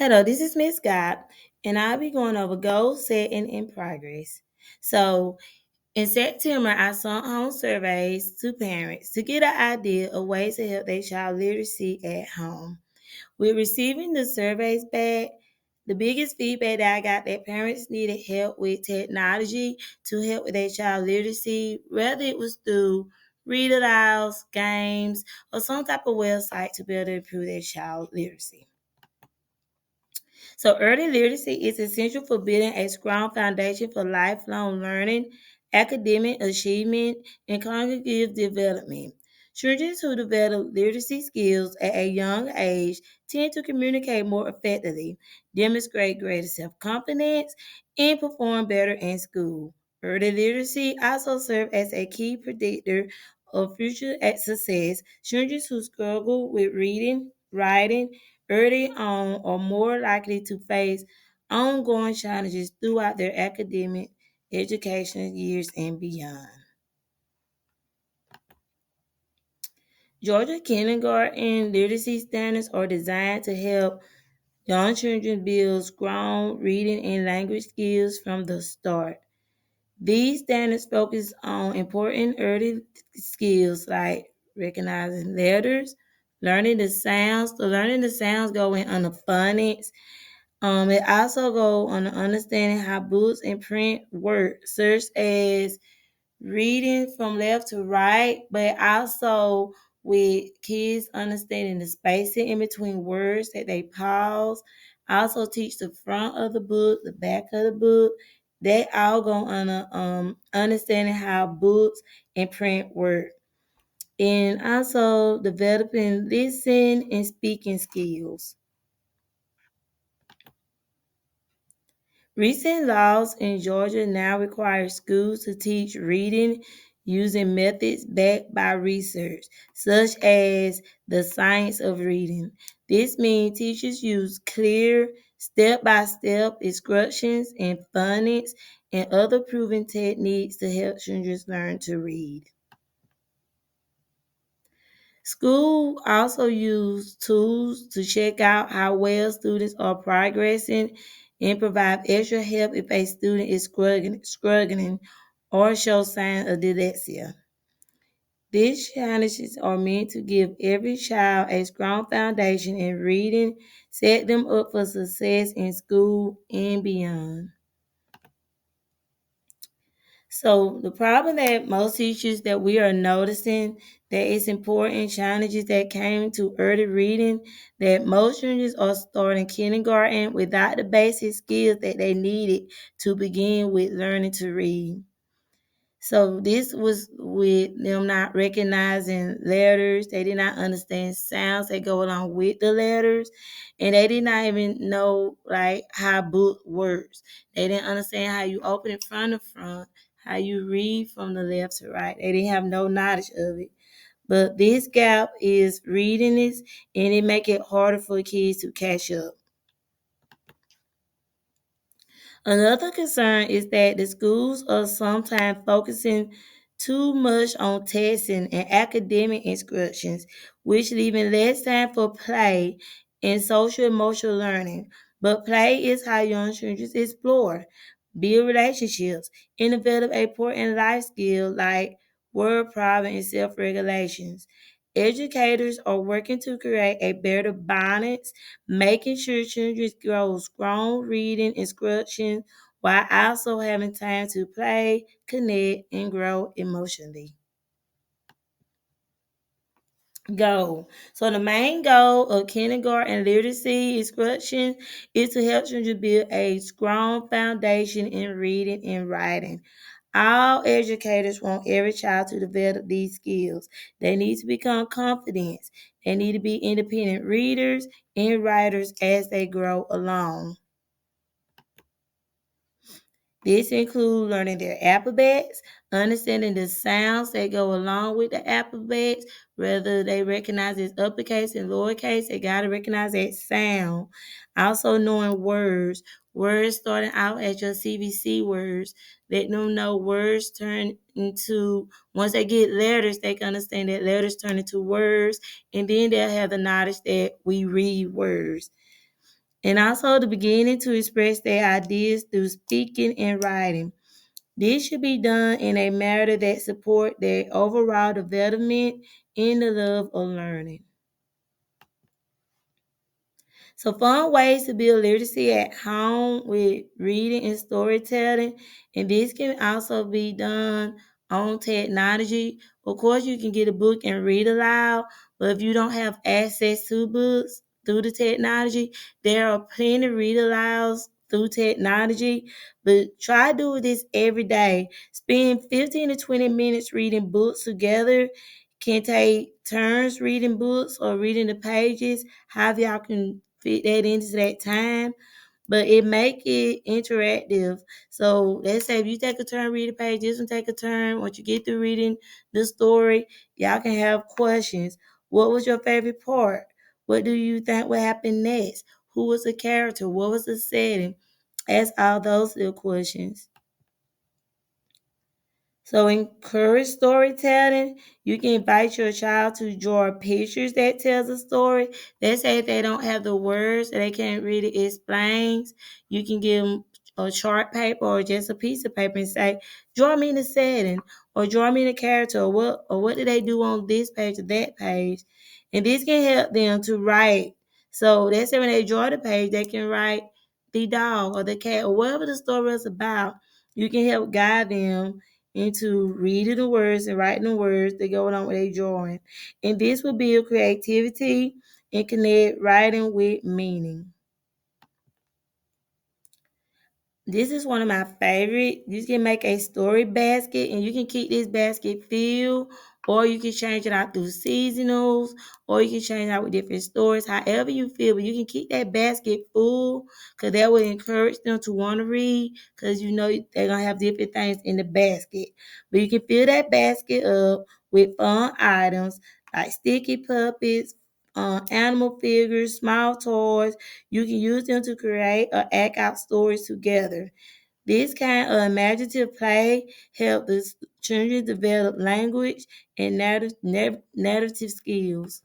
Hello, this is Miss Scott, and I'll be going over goal setting in progress. So, in September, I sent home surveys to parents to get an idea of ways to help their child literacy at home. With receiving the surveys back, the biggest feedback that I got that parents needed help with technology to help with their child literacy, whether it was through read alouds, games, or some type of website to better improve their child literacy. So, early literacy is essential for building a strong foundation for lifelong learning, academic achievement, and cognitive development. Children who develop literacy skills at a young age tend to communicate more effectively, demonstrate greater self confidence, and perform better in school. Early literacy also serves as a key predictor of future success. Children who struggle with reading, writing, early on are more likely to face ongoing challenges throughout their academic education years and beyond. Georgia kindergarten literacy standards are designed to help young children build strong reading and language skills from the start. These standards focus on important early skills like recognizing letters, learning the sounds. So learning the sounds go in on the phonics. It also go on understanding how books and print work, such as reading from left to right, but also with kids understanding the spacing in between words that they pause. Also teach the front of the book, the back of the book. They all go on understanding how books and print work. And also developing listen and speaking skills. Recent laws in Georgia now require schools to teach reading using methods backed by research, such as the science of reading. This means teachers use clear, step by step instructions and phonics and other proven techniques to help children learn to read. School also use tools to check out how well students are progressing and provide extra help if a student is struggling or shows signs of dyslexia. These challenges are meant to give every child a strong foundation in reading, set them up for success in school and beyond. So the problem that most teachers that we are noticing that it's important challenges that came to early reading that most students are starting kindergarten without the basic skills that they needed to begin with learning to read. So this was with them not recognizing letters. They did not understand sounds that go along with the letters. And they did not even know like how book works. They didn't understand how you open it from the front, how you read from the left to right. They didn't have no knowledge of it. But this gap is reading this and it make it harder for kids to catch up. Another concern is that the schools are sometimes focusing too much on testing and academic instructions, which leaving less time for play and social emotional learning. But play is how young children explore, build relationships, and develop important life skills like word problem and self-regulations. Educators are working to create a better balance, making sure children grow strong reading instruction while also having time to play, connect, and grow emotionally. Goal. So the main goal of kindergarten literacy instruction is to help children build a strong foundation in reading and writing. All educators want every child to develop these skills. They need to become confident. They need to be independent readers and writers as they grow along. This includes learning their alphabets, understanding the sounds that go along with the alphabets, whether they recognize it's uppercase and lowercase, they got to recognize that sound. Also knowing words starting out as your CVC words, let them know words turn into, once they get letters, they can understand that letters turn into words, and then they'll have the knowledge that we read words. and also the beginning to express their ideas through speaking and writing. This should be done in a manner that support their overall development in the love of learning. So fun ways to build literacy at home with reading and storytelling. And this can also be done on technology. Of course, you can get a book and read aloud, but if you don't have access to books through the technology, there are plenty of read alouds through technology. But try doing this every day. Spend 15 to 20 minutes reading books together. Can take turns reading books or reading the pages, however y'all can fit that into that time, but it make it interactive. So let's say if you take a turn read a page, this one take a turn. Once you get through reading the story, y'all can have questions. What was your favorite part? What do you think will happen next? Who was the character? What was the setting? Ask all those little questions. So encourage storytelling. You can invite your child to draw pictures that tells a story. Let's say if they don't have the words, they can't really explain. You can give them a chart paper or just a piece of paper and say, draw me the setting or draw me the character or what do they do on this page or that page. And this can help them to write. So let's say when they draw the page, they can write the dog or the cat or whatever the story is about. You can help guide them into reading the words and writing the words that go along with a drawing. And this will build creativity and connect writing with meaning. This is one of my favorite. You can make a story basket and you can keep this basket filled, or you can change it out through seasonals, or you can change it out with different stories, however you feel. But you can keep that basket full because that will encourage them to want to read because you know they're going to have different things in the basket. But you can fill that basket up with fun items like sticky puppets, animal figures, small toys. You can use them to create or act out stories together. This kind of imaginative play helps the children develop language and narrative skills.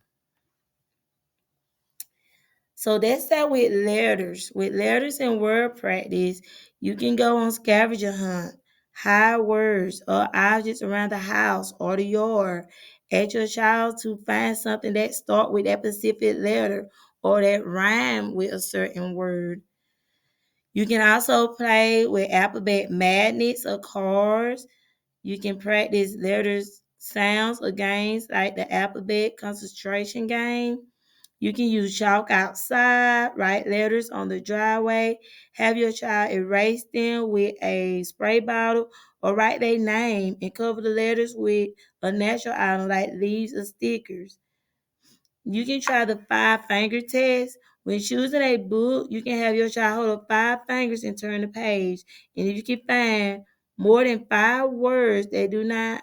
So that's that with letters. With letters and word practice, you can go on scavenger hunt, hide words or objects around the house or the yard. Ask your child to find something that start with that specific letter or that rhyme with a certain word. You can also play with alphabet magnets or cards. You can practice letters, sounds, or games like the alphabet concentration game. You can use chalk outside, write letters on the driveway, have your child erase them with a spray bottle, or write their name and cover the letters with a natural item like leaves or stickers. You can try the 5 finger test. When choosing a book, you can have your child hold up 5 fingers and turn the page. And if you can find more than 5 words they do not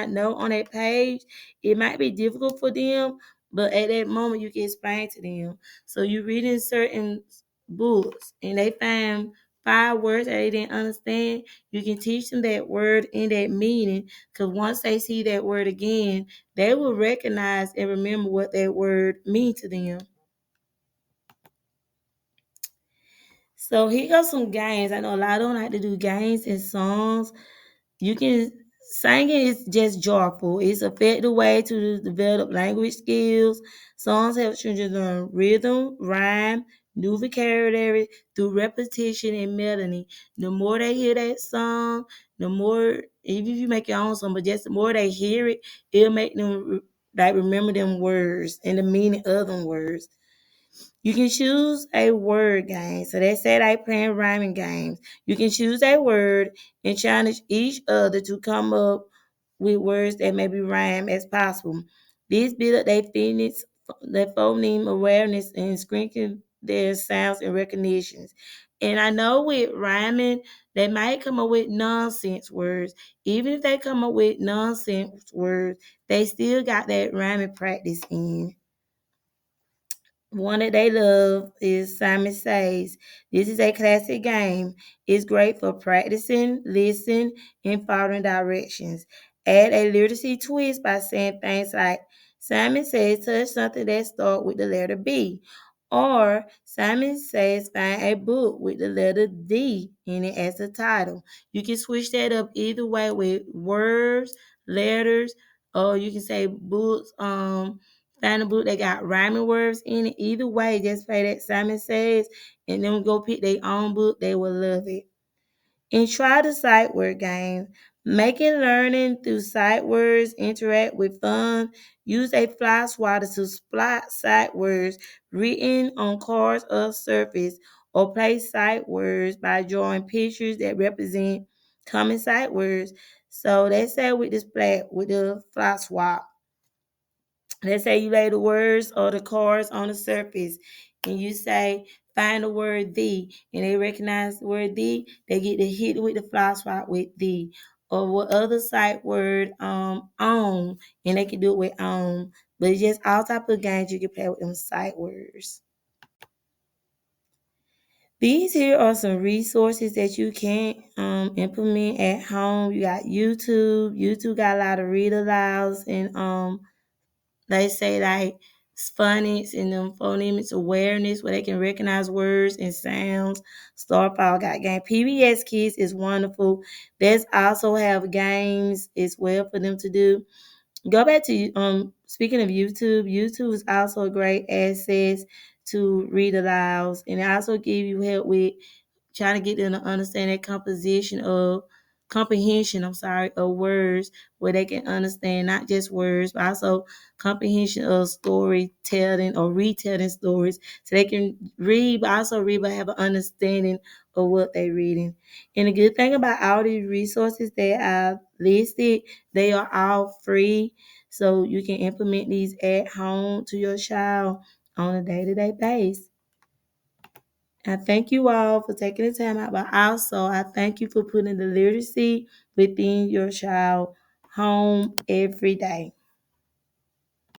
know on that page, it might be difficult for them, but at that moment you can explain to them. So you're reading certain books and they find 5 words that they didn't understand, you can teach them that word and that meaning because once they see that word again, they will recognize and remember what that word means to them. So here goes some games. I know a lot of them like to do games and songs. You can singing is just joyful. It's a effective way to develop language skills. Songs help children learn rhythm, rhyme, new vocabulary through repetition and melody. The more they hear that song, the more even if you make your own song, but just the more they hear it, it'll make them like remember them words and the meaning of them words. You can choose a word game. So they said I playing rhyming games. You can choose a word and challenge each other to come up with words that may be rhyme as possible. This build up their phoneme awareness and strengthen their sounds and recognitions. And I know with rhyming, they might come up with nonsense words. Even if they come up with nonsense words, they still got that rhyming practice in. One that they love is Simon Says. This is a classic game. It's great for practicing, listening, and following directions. Add a literacy twist by saying things like Simon Says touch something that starts with the letter B. Or Simon Says find a book with the letter D in it as the title. You can switch that up either way with words, letters, or you can say books, find a book that got rhyming words in it. Either way, just play that Simon Says and then go pick their own book. They will love it. And try the sight word game. Making learning through sight words interact with fun. Use a fly swatter to spot sight words written on cards or surface, or play sight words by drawing pictures that represent common sight words. So they say with this with the fly swap. Let's say you lay the words or the cards on the surface and you say, find the word "the," and they recognize the word "the," they get to hit it with the fly swat with "the." Or what other sight word on, and they can do it with on. But it's just all type of games you can play with them sight words. These here are some resources that you can implement at home. You got YouTube. YouTube got a lot of read alouds and they say like phonics and them phonemics awareness where they can recognize words and sounds. Star Power got game. PBS Kids is wonderful. There's also have games as well for them to do. Go back to speaking of YouTube, YouTube is also a great access to read alouds, and it also give you help with trying to get them to understand that comprehension, of words where they can understand not just words, but also comprehension of storytelling or retelling stories. So they can read, but also read, but have an understanding of what they're reading. And the good thing about all these resources that I listed, they are all free. So you can implement these at home to your child on a day-to-day basis. I thank you all for taking the time out, but also I thank you for putting the literacy within your child home every day.